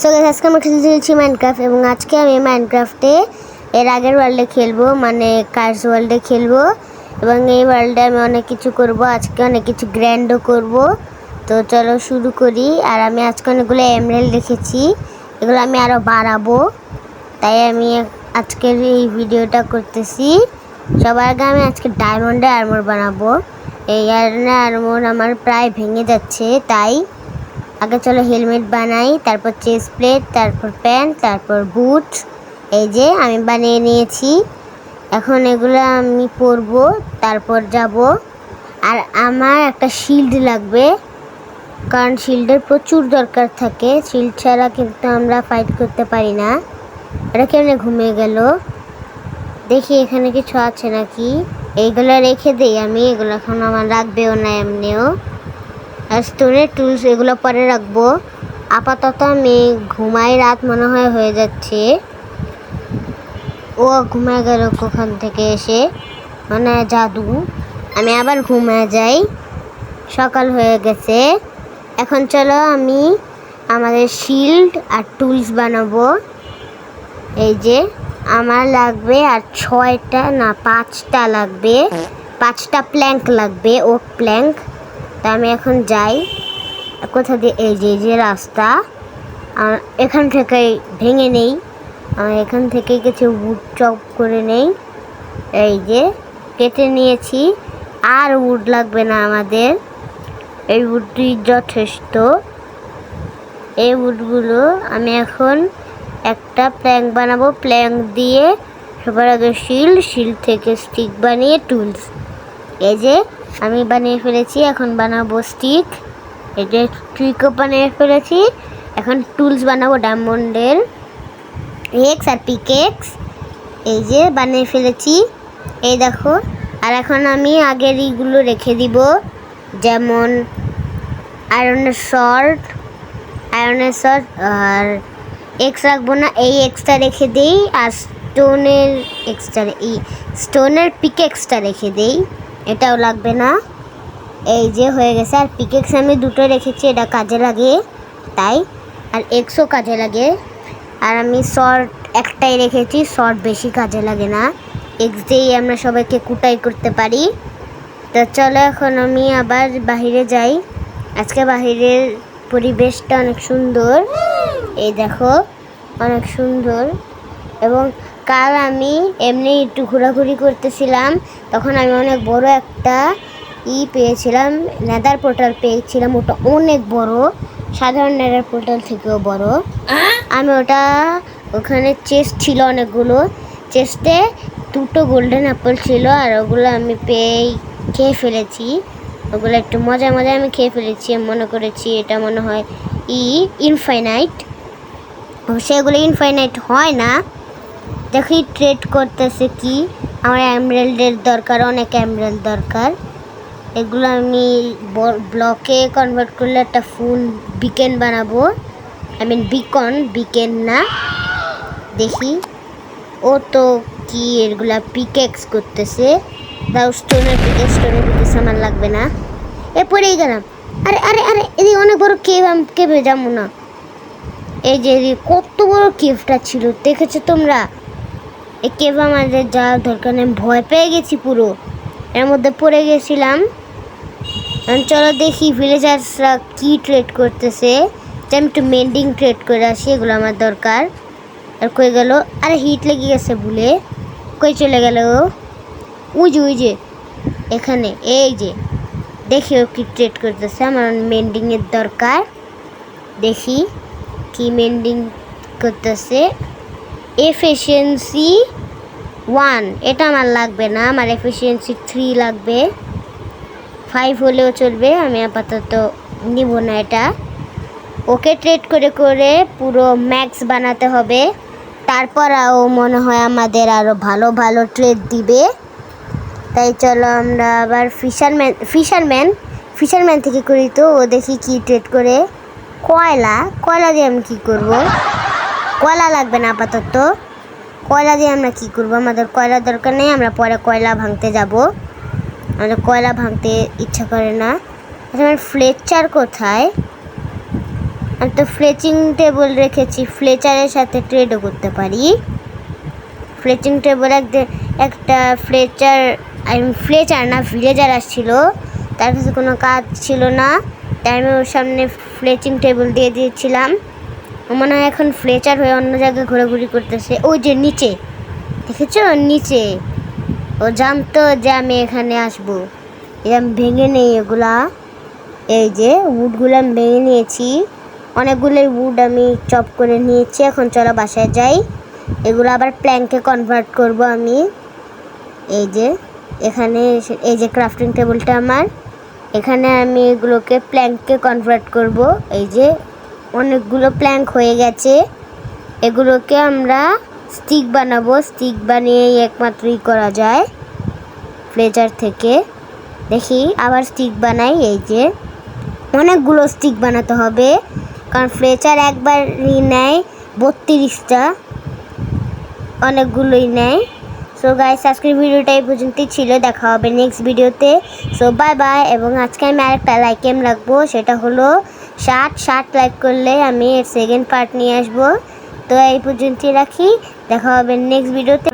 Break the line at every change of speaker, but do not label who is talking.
So guys, আজকে আমরা খেলছি মাইনক্রাফট এবং আজকে আমি মাইনক্রাফটে এর আগের ওয়ার্ল্ডে খেলবো, মানে কার্স ওয়ার্ল্ডে খেলবো এবং এই ওয়ার্ল্ডে আমি অনেক কিছু করব। আজকে অনেক কিছু গ্র্যান্ডও করব। তো চলো শুরু করি। আর আমি আজকে অনেকগুলো এমরাল্ড রেখেছি, এগুলো আমি আরও বাড়াবো, তাই আমি আজকের এই ভিডিওটা করতেছি। সবার আগে আমি আজকে ডায়মন্ডের আর্মর বানাবো। এই আর্মর আমার প্রায় ভেঙে যাচ্ছে, তাই আগে চলো হেলমেট বানাই, তারপর চেস্ট প্লেট, তারপর প্যান্ট, তারপর বুট। এই যে আমি বানিয়ে নিয়েছি। এখন এগুলো আমি পরবো, তারপর যাব। আর আমার একটা শিল্ড লাগবে, কারণ শিল্ডের প্রচুর দরকার থাকে। শিল্ড ছাড়া কিন্তু আমরা ফাইট করতে পারি না। এটা কেমনে ঘুমিয়ে গেল, দেখি এখানে কিছু আছে নাকি। এইগুলো রেখে দিই আমি, এগুলো এখন আমার রাখবেও না এমনিও। আর স্টোনের টুলস এগুলো পরে রাখবো। আপাতত আমি ঘুমাই, রাত মনে হয় হয়ে যাচ্ছে। ও ঘুমায় গেল কোখান থেকে এসে, মানে জাদু। আমি আবার ঘুমায় যাই, সকাল হয়ে গেছে। এখন চলো আমি আমাদের শিল্ড আর টুলস বানাবো। এই যে আমার লাগবে আর 6টা না 5টা লাগবে, 5টা প্ল্যাঙ্ক লাগবে, ওক প্ল্যাঙ্ক। তা আমি এখন যাই কোথা দিয়ে, এই যে রাস্তা, এখান থেকেই ভেঙে নেই। এখান থেকে কিছু উড চপ করে নেই। এই যে কেটে নিয়েছি, আর উড লাগবে না আমাদের, এই উডটি যথেষ্ট। এই উডগুলো আমি এখন একটা প্ল্যাঙ্ক বানাবো। প্ল্যাঙ্ক দিয়ে সবার আগে শিল্ড থেকে স্টিক বানিয়ে টুলস। এই যে আমি বানিয়ে ফেলেছি, এখন বানাবো স্টিক। এই যে ট্রিকও বানিয়ে ফেলেছি, এখন টুলস বানাবো ডায়মন্ডের এক্স আর পিকেক্স। এই যে বানিয়ে ফেলেছি, এই দেখো। আর এখন আমি আগের এইগুলো রেখে দিব, যেমন আয়রনের শর্ট আর এক্স রাখবো না, এই এক্সটা রেখে দিই। আর স্টোনের পিকেক্সটা রেখে দিই, এটাও লাগবে না। এই যে হয়ে গেছে। আর পিকেক্স আমি দুটো রেখেছি, এটা কাজে লাগে তাই, আর এক্সও কাজে লাগে। আর আমি শর্ট একটাই রেখেছি, শর্ট বেশি কাজে লাগে না, এক্স দিয়েই আমরা সবাইকে কুটাই করতে পারি। তো চলো এখন আমি আবার বাহিরে যাই। আজকে বাহিরের পরিবেশটা অনেক সুন্দর, এই দেখো অনেক সুন্দর। এবং কাল আমি এমনি একটু ঘোরাঘুরি করতেছিলাম, তখন আমি অনেক বড় একটা পেয়েছিলাম, নেদার পোর্টাল পেয়েছিলাম। ওটা অনেক বড়, সাধারণ নেদার পোর্টাল থেকেও বড়। আমি ওখানে চেস্ট ছিল অনেকগুলো, চেস্টে 2টো গোল্ডেন অ্যাপল ছিল, আর ওগুলো আমি খেয়ে ফেলেছি। ওগুলো একটু মজা আমি খেয়ে ফেলেছি। মনে করেছি এটা মনে হয় ইনফাইনাইট, সেগুলো ইনফাইনাইট হয় না। দেখি ট্রেড করতেছে কি। আমার এমরাল্ডের দরকার, অনেক এমরাল্ড দরকার। এগুলো আমি ব্লকে কনভার্ট করলে একটা ফুল বিকেন বানাবো। বিকেন না, দেখি ও তো কি এগুলা পিকেক্স করতেছে। তাও স্টোনের পিকেক্স আমার লাগবে না। পরেই গেলাম। আরে আরে আরে এদিকে অনেক বড় কেভে যাবো না। এই যে কত বড় কেভটা ছিল, দেখেছো তোমরা? এই কেভ আমাদের যাওয়ার দরকার নেই, ভয় পেয়ে গেছি পুরো, এর মধ্যে পড়ে গেছিলাম। চলো দেখি ভিলেজার্সরা কি ট্রেড করতেছে। আমি একটু মেন্ডিং ট্রেড করে আসি, এগুলো আমার দরকার। আর কই গেল? আরে হিট লেগে গেছে ভুলে, কই চলে গেল? ওই যে এখানে, এই যে দেখি ও কি ট্রেড করতেছে। আমার মেন্ডিংয়ের দরকার, দেখি কি মেন্ডিং করতেছে। এফিসিয়েন্সি 1, এটা আমার লাগবে না, আমার এফিসিয়েন্সি 3 লাগবে। 5 হলেও চলবে, আমি আপাতত নিব না এটা। ওকে ট্রেড করে পুরো ম্যাক্স বানাতে হবে, তারপর ও মনে হয় আমাদের আরও ভালো ট্রেড দিবে। তাই চলো আমরা আবার ফিশারম্যান থেকে করি। তো ও দেখি কি ট্রেড করে। কয়লা দিয়ে আমি কী করব? কয়লা লাগবে না আপাতত। কয়লা দিয়ে আমরা কী করব? আমাদের কয়লা দরকার নেই, আমরা পরে কয়লা ভাঙতে যাব। আমাদের কয়লা ভাঙতে ইচ্ছা করে না। আচ্ছা, আমার ফ্লেচার কোথায়? আমি তো ফ্লেচিং টেবিল রেখেছি, ফ্লেচারের সাথে ট্রেডও করতে পারি। ফ্লেচিং টেবিল একটা ফ্লেচার না ভিলেজার আসছিল, তার কাছে কোনো কাজ ছিল না, তাই আমি ওর সামনে ফ্লেচিং টেবিল দিয়ে দিয়েছিলাম। ও মনে হয় এখন ফ্লেচার হয়ে অন্য জায়গায় ঘোরাঘুরি করতেছে। ওই যে নিচে দেখেছো, নিচে ও জানতো যে আমি এখানে আসবো। এরকম ভেঙে নেই এগুলা, এই যে উডগুলো আমি ভেঙে নিয়েছি, অনেকগুলো উড আমি চপ করে নিয়েছি। এখন চলো বাসায় যাই, এগুলো আবার প্ল্যাঙ্কে কনভার্ট করব আমি। এই যে এখানে এই যে ক্রাফটিং টেবিলটা আমার, এখানে আমি এগুলোকে প্ল্যাঙ্কে কনভার্ট করব। এই যে অনেকগুলো প্ল্যাঙ্ক হয়ে গেছে, এগুলোকে আমরা স্টিক বানাবো। স্টিক বানিয়েই একমাত্রই করা যায় ফ্লেচার থেকে। দেখি আবার স্টিক বানাই। এই যে অনেকগুলো স্টিক বানাতে হবে, কারণ ফ্লেচার একবারই নেয় 32টা, অনেকগুলোই নেয়। সো গাইস, আজকের ভিডিওটা এই পর্যন্তই ছিল, দেখা হবে নেক্সট ভিডিওতে। So bye bye. এবং আজকে আমি আরেকটা লাইক এম রাখবো, সেটা হলো 60 লাইক করলে আমি এর সেকেন্ড পার্ট নিয়ে আসবো। তো এই পর্যন্তই রাখি, দেখা হবে নেক্সট ভিডিওতে।